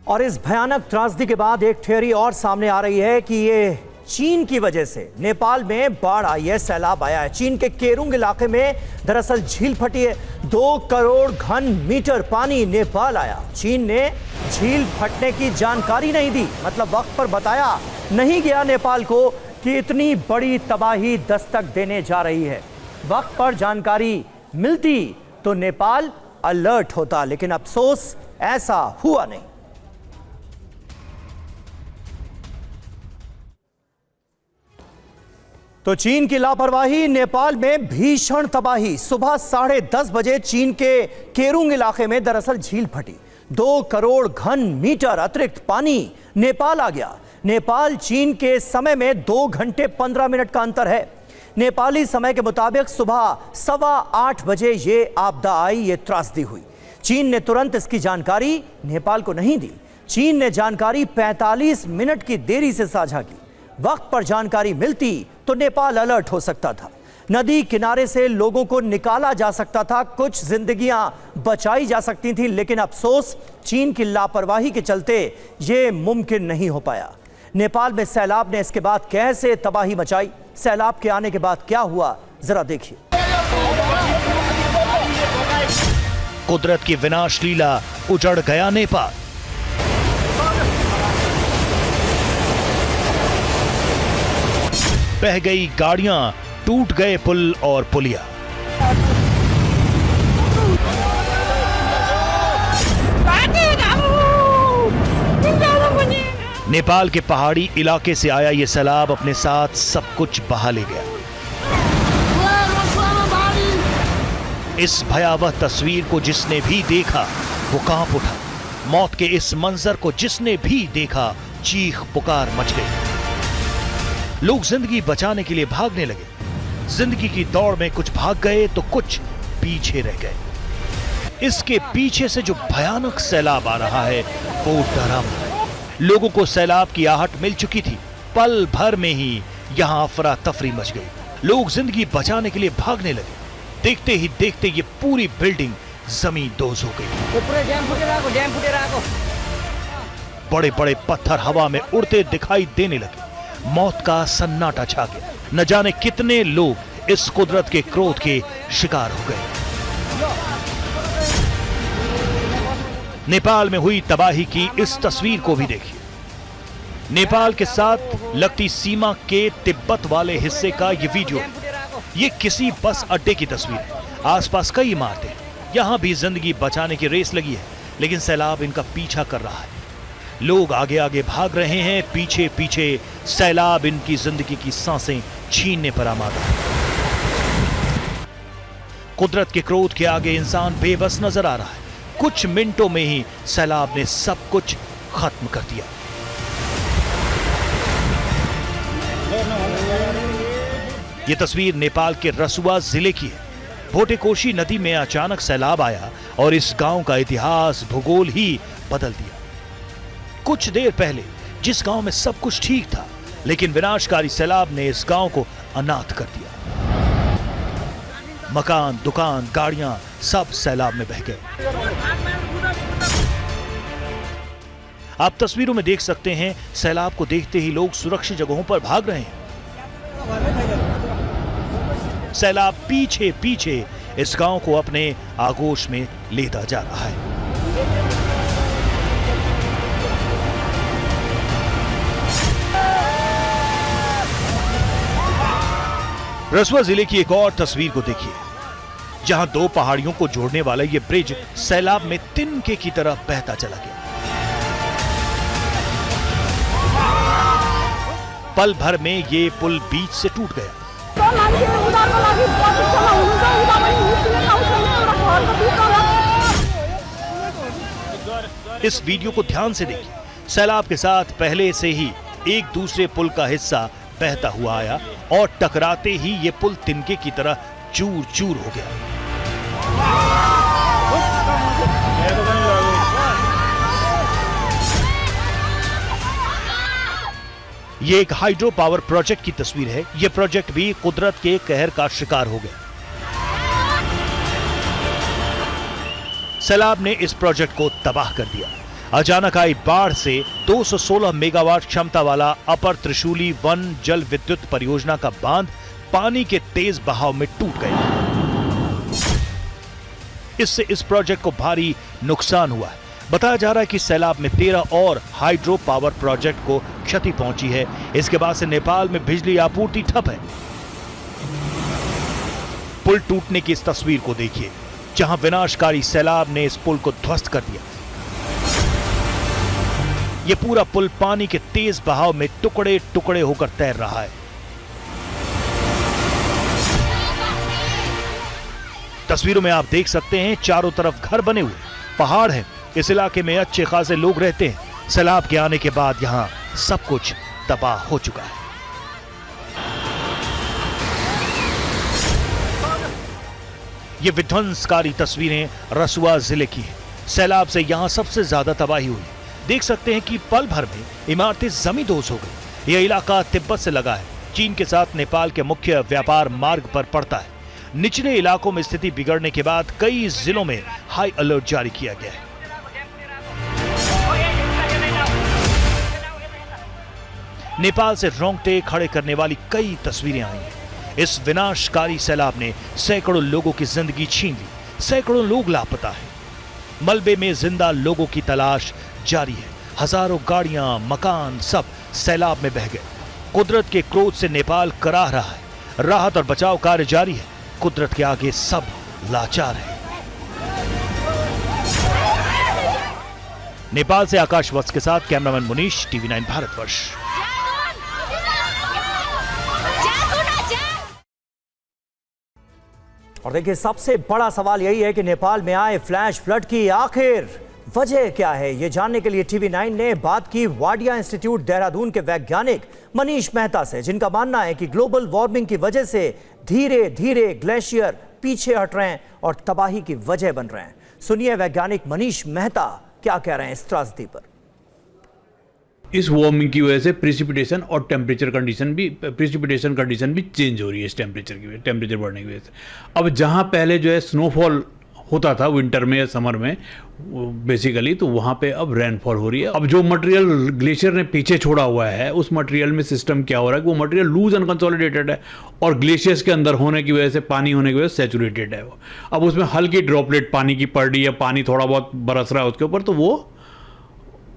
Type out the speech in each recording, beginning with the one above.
और इस भयानक त्रासदी के बाद एक थ्योरी और सामने आ रही है कि ये चीन की वजह से नेपाल में बाढ़ आई है, सैलाब आया है। चीन के केरुंग इलाके में दरअसल झील फटी है। 2 करोड़ घन मीटर पानी नेपाल आया। चीन ने झील फटने की जानकारी नहीं दी, मतलब वक्त पर बताया नहीं गया नेपाल को कि इतनी बड़ी तबाही दस्तक देने जा रही है। वक्त पर जानकारी मिलती तो नेपाल अलर्ट होता, लेकिन अफसोस ऐसा हुआ नहीं। तो चीन की लापरवाही, नेपाल में भीषण तबाही। सुबह 10:30 बजे चीन के केरुंग इलाके में दरअसल झील फटी। 2 करोड़ घन मीटर अतिरिक्त पानी नेपाल आ गया। नेपाल चीन के समय में 2 घंटे 15 मिनट का अंतर है। नेपाली समय के मुताबिक सुबह 8:15 बजे ये आपदा आई, ये त्रासदी हुई। चीन ने तुरंत इसकी जानकारी नेपाल को नहीं दी। चीन ने जानकारी 45 मिनट की देरी से साझा की। वक्त पर जानकारी मिलती तो नेपाल अलर्ट हो सकता था। नदी किनारे से लोगों को निकाला जा सकता था, कुछ जिंदगियां बचाई जा सकती थी, लेकिन अफसोस चीन की लापरवाही के चलते यह मुमकिन नहीं हो पाया। नेपाल में सैलाब ने इसके बाद कैसे तबाही मचाई, सैलाब के आने के बाद क्या हुआ, जरा देखिए। कुदरत की विनाश लीला, उजड़ गया नेपाल। बह गई गाड़ियां, टूट गए पुल और पुलिया। नेपाल के पहाड़ी इलाके से आया ये सैलाब अपने साथ सब कुछ बहा ले गया। इस भयावह तस्वीर को जिसने भी देखा वो कांप उठा। मौत के इस मंजर को जिसने भी देखा चीख पुकार मच गई। लोग जिंदगी बचाने के लिए भागने लगे। जिंदगी की दौड़ में कुछ भाग गए तो कुछ पीछे रह गए। इसके पीछे से जो भयानक सैलाब आ रहा है वो डरावना है। लोगों को सैलाब की आहट मिल चुकी थी। पल भर में ही यहां अफरा तफरी मच गई। लोग जिंदगी बचाने के लिए भागने लगे। देखते ही देखते ये पूरी बिल्डिंग जमीन दोज हो गई। बड़े बड़े पत्थर हवा में उड़ते दिखाई देने लगे। मौत का सन्नाटा छा गया। न जाने कितने लोग इस कुदरत के क्रोध के शिकार हो गए। नेपाल में हुई तबाही की इस तस्वीर को भी देखिए। नेपाल के साथ लगती सीमा के तिब्बत वाले हिस्से का ये वीडियो। ये किसी बस अड्डे की तस्वीर है। आसपास कई इमारतें, यहां भी जिंदगी बचाने की रेस लगी है, लेकिन सैलाब इनका पीछा कर रहा है। लोग आगे आगे भाग रहे हैं, पीछे पीछे सैलाब इनकी जिंदगी की सांसें छीनने पर आमादा है। कुदरत के क्रोध के आगे इंसान बेबस नजर आ रहा है। कुछ मिनटों में ही सैलाब ने सब कुछ खत्म कर दिया। यह तस्वीर नेपाल के रसुआ जिले की है। भोटेकोशी नदी में अचानक सैलाब आया और इस गांव का इतिहास, भूगोल ही बदल दिया। कुछ देर पहले जिस गांव में सब कुछ ठीक था, लेकिन विनाशकारी सैलाब ने इस गांव को अनाथ कर दिया। मकान, दुकान, गाड़ियां सब सैलाब में बह गए। आप तस्वीरों में देख सकते हैं, सैलाब को देखते ही लोग सुरक्षित जगहों पर भाग रहे हैं। सैलाब पीछे पीछे इस गांव को अपने आगोश में लेता जा रहा है। रसुआ जिले की एक और तस्वीर को देखिए, जहां 2 पहाड़ियों को जोड़ने वाला यह ब्रिज सैलाब में तिनके की तरह बहता चला गया। पल भर में ये पुल बीच से टूट गया। इस वीडियो को ध्यान से देखिए। सैलाब के साथ पहले से ही एक दूसरे पुल का हिस्सा बहता हुआ आया और टकराते ही ये पुल तिनके की तरह चूर चूर हो गया। ये एक हाइड्रो पावर प्रोजेक्ट की तस्वीर है। यह प्रोजेक्ट भी कुदरत के कहर का शिकार हो गया। सैलाब ने इस प्रोजेक्ट को तबाह कर दिया। अचानक आई बाढ़ से 216 मेगावाट क्षमता वाला अपर त्रिशूली वन जल विद्युत परियोजना का बांध पानी के तेज बहाव में टूट गया। इससे इस प्रोजेक्ट को भारी नुकसान हुआ है। बताया जा रहा है कि सैलाब में 13 और हाइड्रो पावर प्रोजेक्ट को क्षति पहुंची है। इसके बाद से नेपाल में बिजली आपूर्ति ठप है। पुल टूटने की इस तस्वीर को देखिए, जहां विनाशकारी सैलाब ने इस पुल को ध्वस्त कर दिया। यह पूरा पुल पानी के तेज बहाव में टुकड़े टुकड़े होकर तैर रहा है। तस्वीरों में आप देख सकते हैं चारों तरफ घर बने हुए, पहाड़ हैं। इस इलाके में अच्छे खासे लोग रहते हैं। सैलाब के आने के बाद यहां सब कुछ तबाह हो चुका है। ये विध्वंसकारी तस्वीरें रसुआ जिले की हैं। सैलाब से यहां सबसे ज्यादा तबाही हुई। देख सकते हैं कि पल भर में इमारतें जमींदोज हो गई। यह इलाका तिब्बत से लगा है। चीन के साथ नेपाल के मुख्य व्यापार मार्ग पर पड़ता है। निचले इलाकों में स्थिति बिगड़ने के बाद कई जिलों में हाई अलर्ट जारी किया गया है। नेपाल से रोंगटे खड़े करने वाली कई तस्वीरें आई हैं। इस विनाशकारी सैलाब ने सैकड़ों लोगों की जिंदगी छीन ली। सैकड़ों लोग लापता हैं। मलबे में जिंदा लोगों की तलाश जारी है। हजारों गाड़ियां, मकान सब सैलाब में बह गए। कुदरत के क्रोध से नेपाल कराह रहा है। राहत और बचाव कार्य जारी है। कुदरत के आगे सब लाचार है। नेपाल से आकाश वत्स के साथ कैमरामैन मुनीश, TV9 भारतवर्ष। और देखिए, सबसे बड़ा सवाल यही है कि नेपाल में आए फ्लैश फ्लड की आखिर वजह क्या है। ये जानने के लिए TV9 ने बात की वाडिया इंस्टीट्यूट देहरादून के वैज्ञानिक मनीष मेहता से, जिनका मानना है कि ग्लोबल वार्मिंग की वजह से धीरे धीरे ग्लेशियर पीछे हट रहे हैं और तबाही की वजह बन रहे हैं। सुनिए वैज्ञानिक मनीष मेहता क्या कह रहे हैं इस त्रासदी पर। इस वार्मिंग की वजह से प्रेसिपिटेशन और टेम्परेचर कंडीशन भी चेंज हो रही है। इस टेम्परेचर बढ़ने की वजह से अब जहाँ पहले जो है स्नोफॉल होता था विंटर में या समर में बेसिकली, तो वहाँ पे अब रेनफॉल हो रही है। अब जो मटेरियल ग्लेशियर ने पीछे छोड़ा हुआ है, उस मटेरियल में सिस्टम क्या हो रहा है कि वो मटेरियल लूज अनकंसोलिडेटेड है और ग्लेशियर्स के अंदर होने की वजह से, पानी होने की वजह से सैचुरेटेड है वो। अब उसमें हल्की ड्रॉपलेट पानी की पड़ रही है, पानी थोड़ा बहुत बरस रहा है उसके ऊपर, तो वो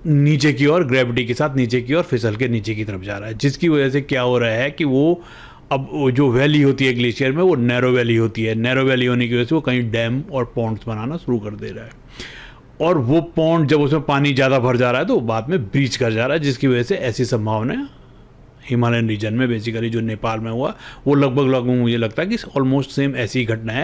नीचे की ओर ग्रेविटी के साथ नीचे की ओर फिसल के नीचे की तरफ जा रहा है। जिसकी वजह से क्या हो रहा है कि वो अब जो वैली होती है ग्लेशियर में, वो नैरो वैली होती है। नैरो वैली होने की वजह से वो कहीं डैम और पॉन्ड्स बनाना शुरू कर दे रहा है। और वो पॉन्ड जब उसमें पानी ज़्यादा भर जा रहा है तो बाद में ब्रीच कर जा रहा है, जिसकी वजह से ऐसी संभावना हिमालयन रीजन में बेसिकली जो नेपाल में हुआ वो लगभग मुझे लगता है कि ऑलमोस्ट सेम ऐसी घटना है